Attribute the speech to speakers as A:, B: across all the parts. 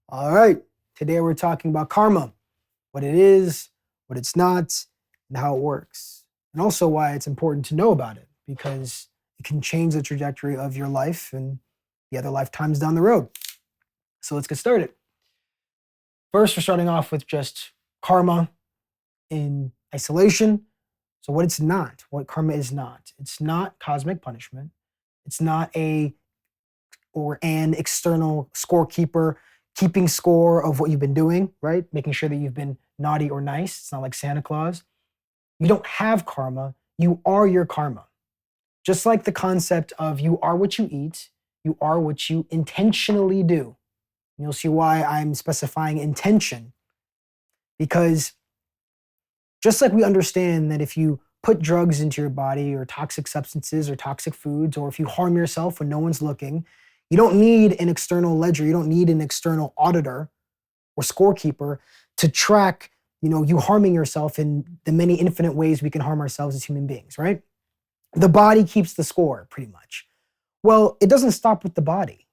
A: All right, today we're talking about karma, what it is, what it's not, and how it works, and also why it's important to know about it because it can change the trajectory of your life and the other lifetimes down the road. So let's get started. First, we're starting off with just karma in isolation. So, what it's not, what karma is not, it's not cosmic punishment, it's not a or an external scorekeeper keeping score of what you've been doing, right? Making sure that you've been naughty or nice. It's not like Santa Claus. You don't have karma. You are your karma. Just like the concept of you are what you eat, you are what you intentionally do. And you'll see why I'm specifying intention. Because just like we understand that if you put drugs into your body or toxic substances or toxic foods, or if you harm yourself when no one's looking, you don't need an external ledger. You don't need an external auditor or scorekeeper to track, you harming yourself in the many infinite ways we can harm ourselves as human beings, right? The body keeps the score pretty much. Well, it doesn't stop with the body,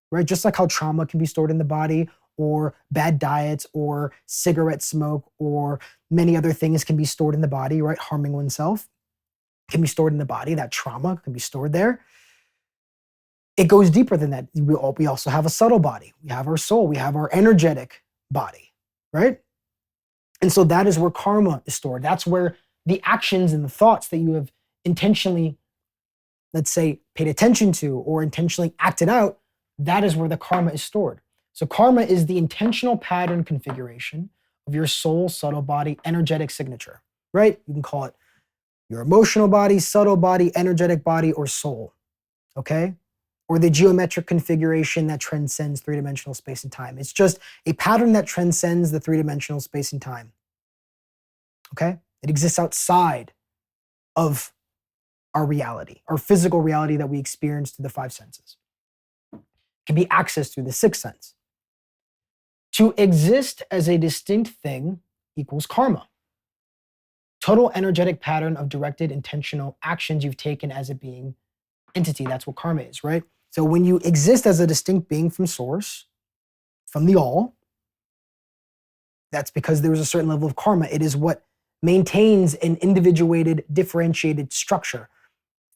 A: right? Just like how trauma can be stored in the body, or bad diets, or cigarette smoke, or many other things can be stored in the body, right? Harming oneself can be stored in the body. That trauma can be stored there. It goes deeper than that. We also have a subtle body. We have our soul. We have our energetic body, right? And so that is where karma is stored. That's where the actions and the thoughts that you have intentionally, let's say, paid attention to or intentionally acted out, that is where the karma is stored. So karma is the intentional pattern configuration of your soul, subtle body, energetic signature, right? You can call it your emotional body, subtle body, energetic body, or soul, okay? Or the geometric configuration that transcends three-dimensional space and time. It's just a pattern that transcends the three-dimensional space and time, okay? It exists outside of our reality, our physical reality that we experience through the five senses. It can be accessed through the sixth sense. To exist as a distinct thing equals karma. Total energetic pattern of directed intentional actions you've taken as a being entity. That's what karma is, right? So when you exist as a distinct being from source, from the all, that's because there is a certain level of karma. It is what maintains an individuated, differentiated structure.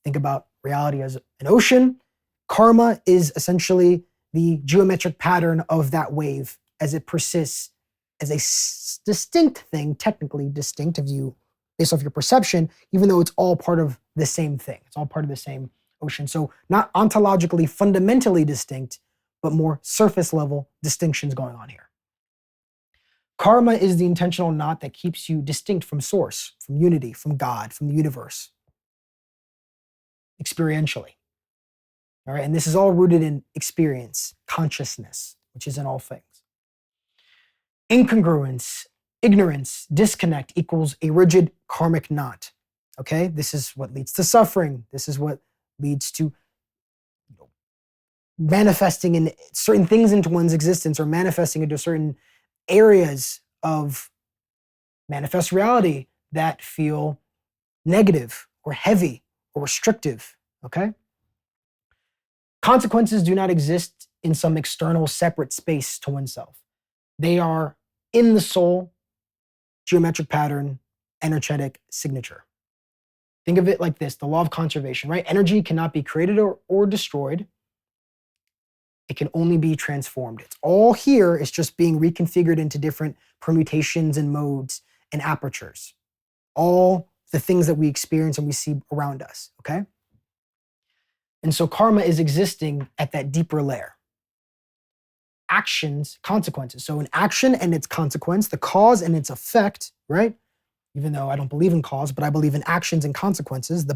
A: Think about reality as an ocean. Karma is essentially the geometric pattern of that wave as it persists as a distinct thing, technically distinct of you based off your perception, even though it's all part of the same thing. It's all part of the same ocean. So not ontologically, fundamentally distinct, but more surface level distinctions going on here. Karma is the intentional knot that keeps you distinct from source, from unity, from God, from the universe, experientially. All right, and this is all rooted in experience, consciousness, which is in all things. Incongruence, ignorance, disconnect equals a rigid karmic knot. Okay, this is what leads to suffering. This is what leads to manifesting in certain things into one's existence, or manifesting into certain areas of manifest reality that feel negative or heavy or restrictive. Okay, consequences do not exist in some external separate space to oneself. They are in the soul, geometric pattern, energetic signature. Think of it like this, the law of conservation, right? Energy cannot be created or destroyed. It can only be transformed. It's all here. It's just being reconfigured into different permutations and modes and apertures. All the things that we experience and we see around us, okay? And so karma is existing at that deeper layer. Actions, consequences. So an action and its consequence, the cause and its effect, right? Even though I don't believe in cause, but I believe in actions and consequences.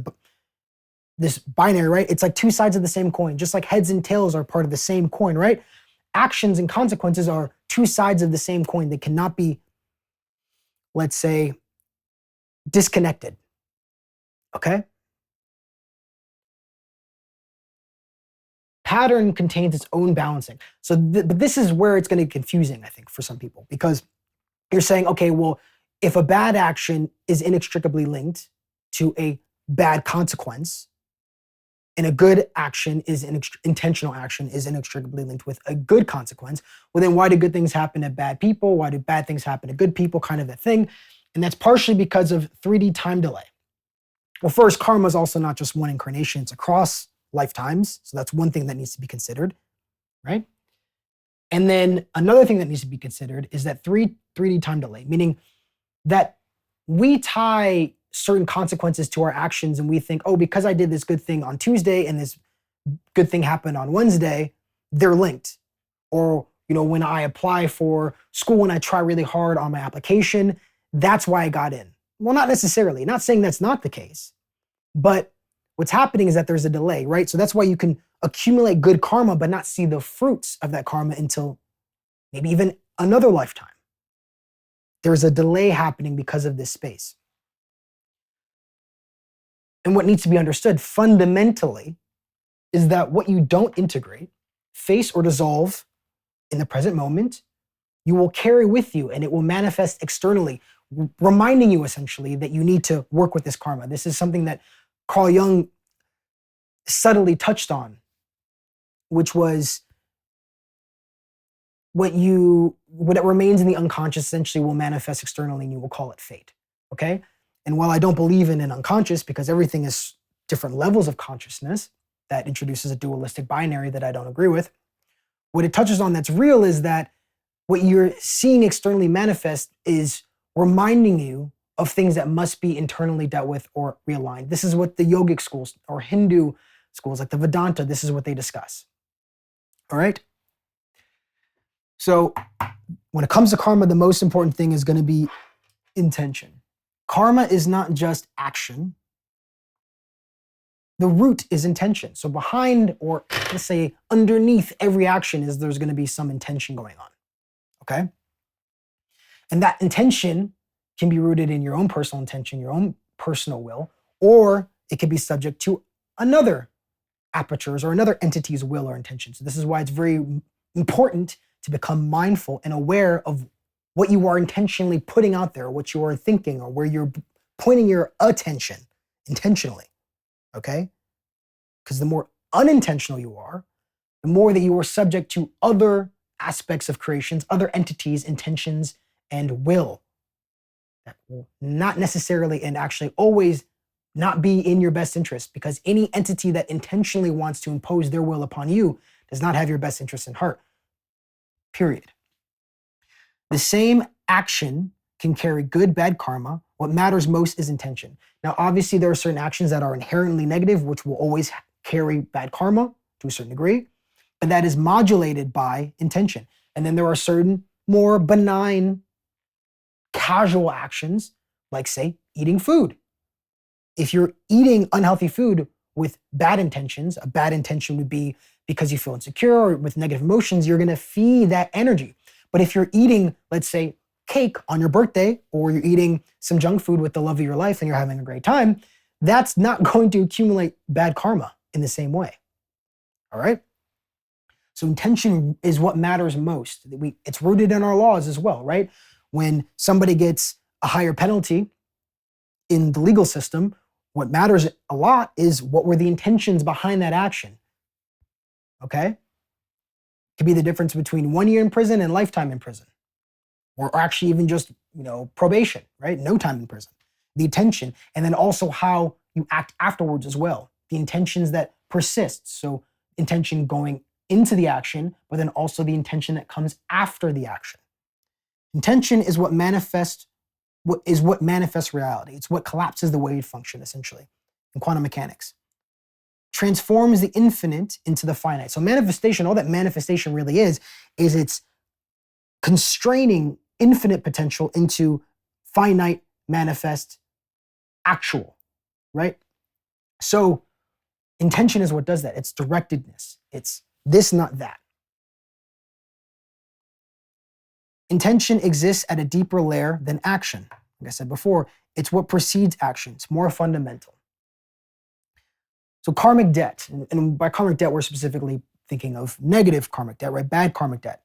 A: This binary, right? It's like two sides of the same coin, just like heads and tails are part of the same coin, right? Actions and consequences are two sides of the same coin. They cannot be, let's say, disconnected, okay? Pattern contains its own balancing. So, but this is where it's going to get confusing, I think, for some people, because you're saying, okay, well, if a bad action is inextricably linked to a bad consequence, and a good action is intentional action is inextricably linked with a good consequence, well, then why do good things happen to bad people? Why do bad things happen to good people? Kind of a thing. And that's partially because of 3D time delay. Well, first, karma is also not just one incarnation, it's across lifetimes. So that's one thing that needs to be considered, right? And then another thing that needs to be considered is that 3D time delay, meaning that we tie certain consequences to our actions and we think, oh, because I did this good thing on Tuesday and this good thing happened on Wednesday, they're linked. Or, when I apply for school and I try really hard on my application, that's why I got in. Well, not necessarily. Not saying that's not the case. But what's happening is that there's a delay, right? So that's why you can accumulate good karma but not see the fruits of that karma until maybe even another lifetime. There's a delay happening because of this space. And what needs to be understood fundamentally is that what you don't integrate, face, or dissolve in the present moment, you will carry with you and it will manifest externally, reminding you essentially that you need to work with this karma. This is something that Carl Jung subtly touched on, which was what remains in the unconscious essentially will manifest externally and you will call it fate, okay? And while I don't believe in an unconscious because everything is different levels of consciousness, that introduces a dualistic binary that I don't agree with, what it touches on that's real is that what you're seeing externally manifest is reminding you of things that must be internally dealt with or realigned. This is what the yogic schools or Hindu schools like the Vedanta, this is what they discuss. All right? So when it comes to karma, the most important thing is going to be intention. Karma is not just action. The root is intention. So behind, or let's say underneath every action there's going to be some intention going on. Okay? And that intention can be rooted in your own personal intention, your own personal will, or it could be subject to another aperture's or another entity's will or intention. So this is why it's very important to become mindful and aware of what you are intentionally putting out there, what you are thinking, or where you're pointing your attention intentionally, okay? Because the more unintentional you are, the more that you are subject to other aspects of creations, other entities, intentions, and will that will not necessarily and actually always not be in your best interest, because any entity that intentionally wants to impose their will upon you does not have your best interest in heart, period. The same action can carry good, bad karma. What matters most is intention. Now, obviously, there are certain actions that are inherently negative, which will always carry bad karma to a certain degree, but that is modulated by intention. And then there are certain more benign, casual actions, like, say, eating food. If you're eating unhealthy food with bad intentions, a bad intention would be because you feel insecure or with negative emotions, you're going to feed that energy. But if you're eating, let's say, cake on your birthday, or you're eating some junk food with the love of your life and you're having a great time, that's not going to accumulate bad karma in the same way. All right? So intention is what matters most. It's rooted in our laws as well, right? When somebody gets a higher penalty in the legal system, what matters a lot is what were the intentions behind that action. Okay? It could be the difference between 1 year in prison and lifetime in prison. Or actually even just, probation, right? No time in prison. The intention, and then also how you act afterwards as well. The intentions that persist. So intention going into the action, but then also the intention that comes after the action. Intention is what manifests reality. It's what collapses the wave function, essentially, in quantum mechanics. Transforms the infinite into the finite. So manifestation, all that manifestation really is it's constraining infinite potential into finite, manifest, actual, right? So intention is what does that. It's directedness. It's this, not that. Intention exists at a deeper layer than action. Like I said before, it's what precedes action. It's more fundamental. So karmic debt, and by karmic debt, we're specifically thinking of negative karmic debt, right? Bad karmic debt.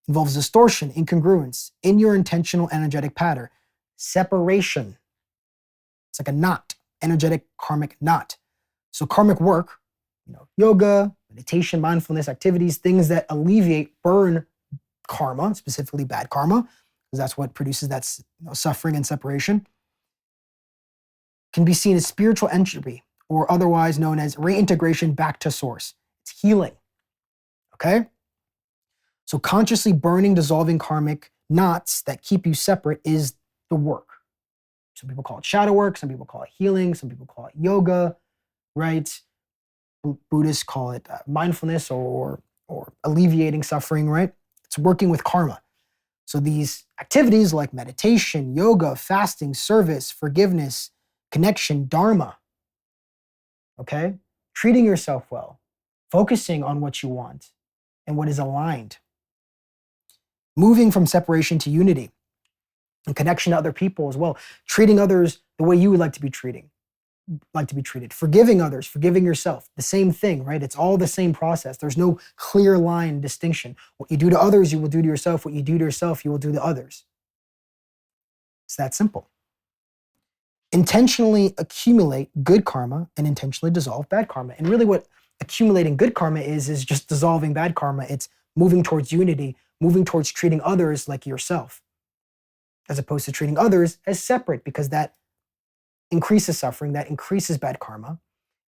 A: Involves distortion, incongruence in your intentional energetic pattern. Separation. It's like a knot, energetic karmic knot. So karmic work yoga, meditation, mindfulness activities, things that alleviate, burn karma, specifically bad karma, because that's what produces that suffering and separation, can be seen as spiritual entropy, or otherwise known as reintegration back to source. It's healing. Okay? So consciously burning, dissolving karmic knots that keep you separate is the work. Some people call it shadow work, some people call it healing, some people call it yoga, right? Buddhists call it mindfulness or alleviating suffering, right? It's working with karma. So these activities like meditation, yoga, fasting, service, forgiveness, connection, dharma, okay? Treating yourself well, focusing on what you want and what is aligned, moving from separation to unity and connection to other people as well, treating others the way you would like to be treated, forgiving others, forgiving yourself, the same thing, right? It's all the same process. There's no clear line distinction. What you do to others, you will do to yourself. What you do to yourself, you will do to others. It's that simple. Intentionally accumulate good karma and intentionally dissolve bad karma. And really what accumulating good karma is just dissolving bad karma. It's moving towards unity, moving towards treating others like yourself, as opposed to treating others as separate, because that increases suffering, that increases bad karma,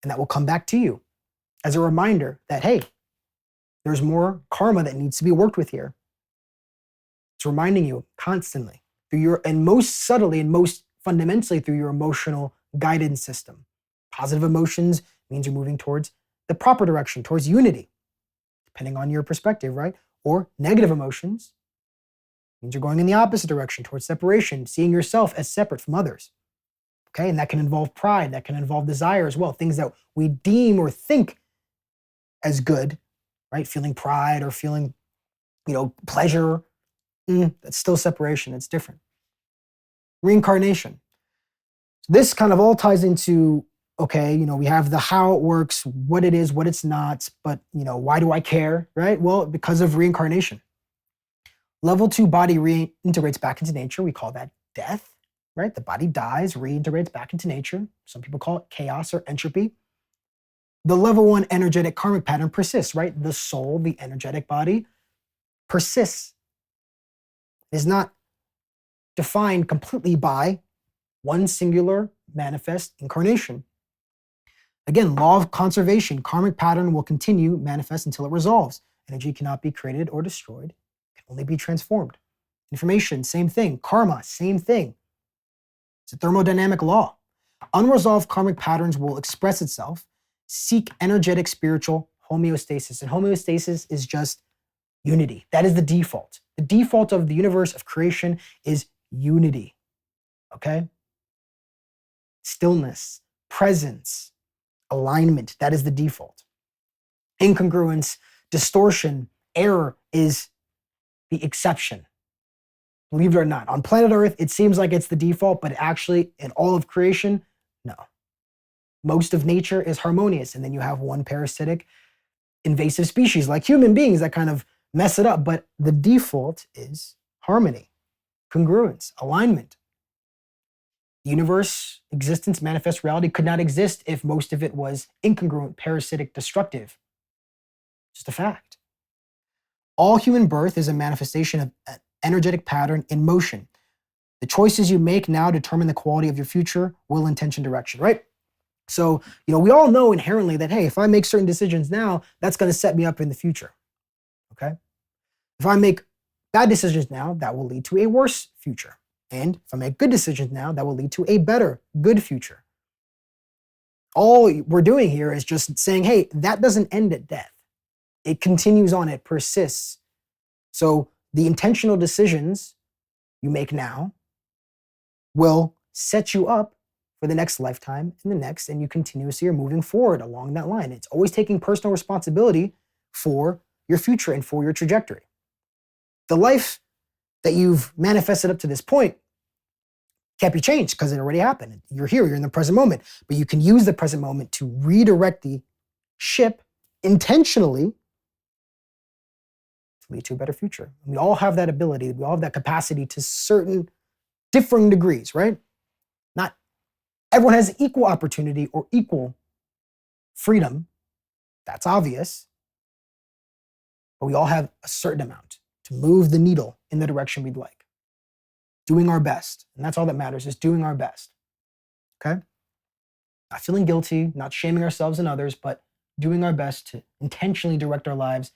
A: and that will come back to you as a reminder that, hey, there's more karma that needs to be worked with here. It's reminding you constantly through your, and most subtly and most fundamentally through your emotional guidance system. Positive emotions means you're moving towards the proper direction, towards unity, depending on your perspective, right? Or negative emotions means you're going in the opposite direction, towards separation, seeing yourself as separate from others. Okay, and that can involve pride, that can involve desire as well, things that we deem or think as good, right? Feeling pride or feeling, pleasure, that's still separation, it's different. Reincarnation. This kind of all ties into, okay, we have the how it works, what it is, what it's not, but, why do I care, right? Well, because of reincarnation. Level 2 body reintegrates back into nature. We call that death. Right? The body dies, reintegrates back into nature. Some people call it chaos or entropy. The level 1 energetic karmic pattern persists, right? The soul, the energetic body, persists. It is not defined completely by one singular manifest incarnation. Again, law of conservation, karmic pattern will continue manifest until it resolves. Energy cannot be created or destroyed, it can only be transformed. Information, same thing. Karma, same thing. It's a thermodynamic law. Unresolved karmic patterns will express itself. Seek energetic spiritual homeostasis. And homeostasis is just unity. That is the default. The default of the universe of creation is unity. Okay? Stillness, presence, alignment. That is the default. Incongruence, distortion, error is the exception. Believe it or not, on planet Earth, it seems like it's the default, but actually, in all of creation, no. Most of nature is harmonious, and then you have one parasitic, invasive species like human beings that kind of mess it up, but the default is harmony, congruence, alignment. Universe, existence, manifest reality could not exist if most of it was incongruent, parasitic, destructive. Just a fact. All human birth is a manifestation of an energetic pattern in motion. The choices you make now determine the quality of your future, will, intention, direction, right? So, we all know inherently that, hey, if I make certain decisions now, that's going to set me up in the future, okay? If I make bad decisions now, that will lead to a worse future. And if I make good decisions now, that will lead to a better, good future. All we're doing here is just saying, hey, that doesn't end at death. It continues on, it persists. So the intentional decisions you make now will set you up for the next lifetime and the next, and you continuously are moving forward along that line. It's always taking personal responsibility for your future and for your trajectory. The life that you've manifested up to this point can't be changed because it already happened. You're here, you're in the present moment, but you can use the present moment to redirect the ship intentionally to lead to a better future. And we all have that ability. We all have that capacity to certain differing degrees, right? Not everyone has equal opportunity or equal freedom That's obvious. But we all have a certain amount to move the needle in the direction we'd like. Doing our best. And that's all that matters, is doing our best. Okay? Not feeling guilty, not shaming ourselves and others, but doing our best to intentionally direct our lives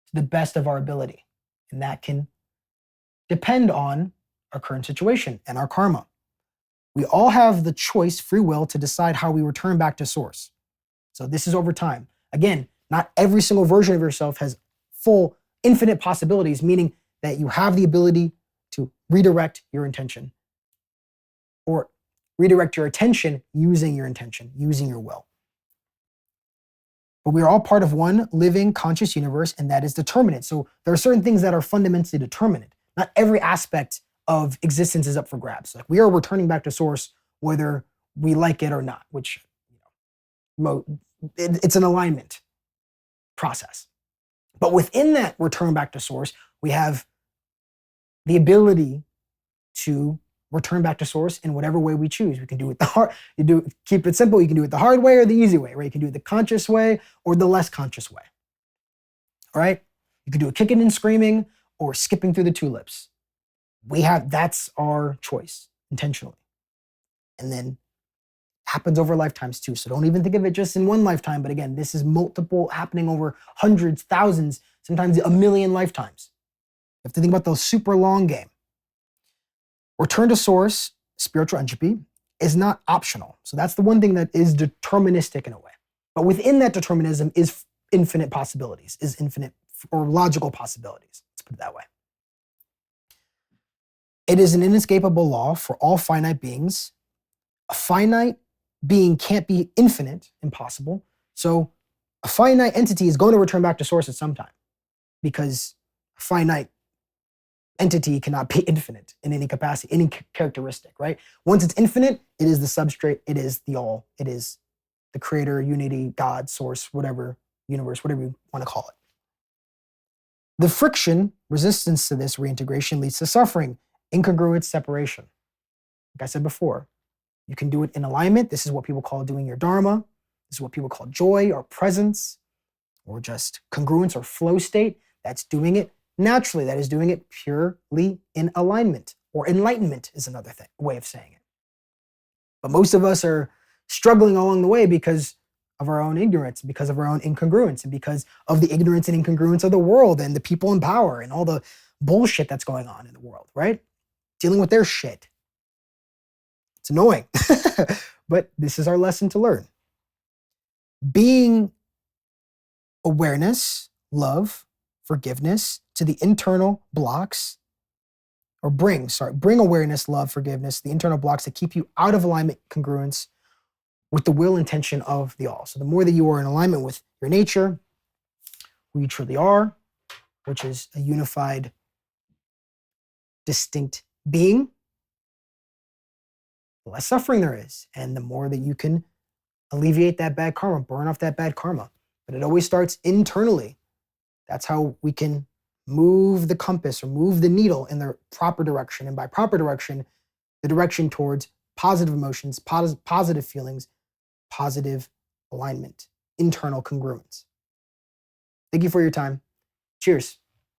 A: to the best of our ability. And that can depend on our current situation and our karma. We all have the choice, free will, to decide how we return back to source. So this is over time. Again, not every single version of yourself has full, infinite possibilities, meaning that you have the ability to redirect your intention or redirect your attention using your intention, using your will. But we are all part of one living conscious universe, and that is determinate. So there are certain things that are fundamentally determinate. Not every aspect of existence is up for grabs. Like, we are returning back to source whether we like it or not, which, it's an alignment process. But within that return back to source, we have the ability to return back to source in whatever way we choose. We can do it the hard, keep it simple. You can do it the hard way or the easy way, right? You can do it the conscious way or the less conscious way. All right? You can do it kicking and screaming or skipping through the tulips. That's our choice intentionally. And then happens over lifetimes too. So don't even think of it just in one lifetime. But again, this is multiple, happening over hundreds, thousands, sometimes a million lifetimes. You have to think about the super long game. Return to source, spiritual entropy, is not optional. So that's the one thing that is deterministic in a way. But within that determinism is infinite possibilities, is infinite or logical possibilities. Let's put it that way. It is an inescapable law for all finite beings. A finite being can't be infinite, impossible. So a finite entity is going to return back to source at some time, because a finite entity cannot be infinite in any capacity, any characteristic, right? Once it's infinite, it is the substrate, it is the all, it is the creator, unity, God, source, whatever, universe, whatever you want to call it. The friction, resistance to this reintegration leads to suffering, incongruence, separation. Like I said before, you can do it in alignment. This is what people call doing your dharma. This is what people call joy or presence or just congruence or flow state. That's doing it naturally. That is doing it purely in alignment, or enlightenment is another way of saying it. But most of us are struggling along the way because of our own ignorance, because of our own incongruence, and because of the ignorance and incongruence of the world and the people in power and all the bullshit that's going on in the world, right? Dealing with their shit. It's annoying, but this is our lesson to learn. Being awareness, love, forgiveness to the internal blocks, or bring awareness, love, forgiveness, the internal blocks that keep you out of alignment, congruence with the will intention of the all. So the more that you are in alignment with your nature, who you truly are, which is a unified, distinct being, the less suffering there is. And the more that you can alleviate that bad karma, burn off that bad karma. But it always starts internally. That's how we can move the compass or move the needle in the proper direction. And by proper direction, the direction towards positive emotions, positive feelings, positive alignment, internal congruence. Thank you for your time. Cheers.